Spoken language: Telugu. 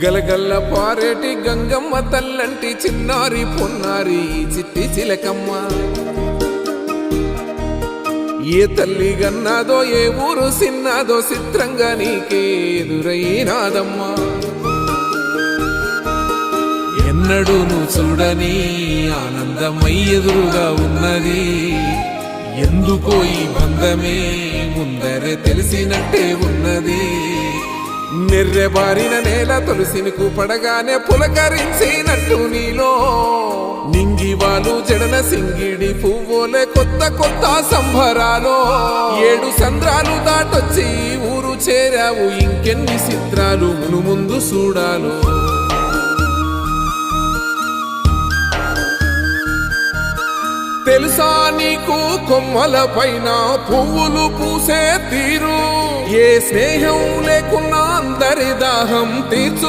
గలగల్ల పారేటి గంగమ్మ తల్లంటి చిన్నారి పొన్నారి చిట్టి చిలకమ్మ. ఏ తల్లి గన్నాదో ఏ ఊరు సిన్నాదో చిత్రంగా నీకే ఎదురైనాదమ్మా. ఎన్నడూ నువ్వు చూడని ఆనందమై ఎదురుగా ఉన్నది. ఎందుకో ఈ బంధమే ముందరే తెలిసినట్టే ఉన్నది. నెర్రెబారిన నేల తులసిని పడగానే పులకరించినట్టు నీలో నింగివాలు జడన సింగిడి పువ్వులే కొత్త కొత్త సంబరాలో. 7 సంద్రాలు దాటొచ్చి ఊరు చేరావు, ఇంకెన్ని చిత్రాలు మును ముందు చూడాలో. తెలుసా నీకు కొమ్మల పైన పువ్వులు పూసే తీరు, ఏ స్నేహం లేకున్నా అందరి దాహం తీర్చు.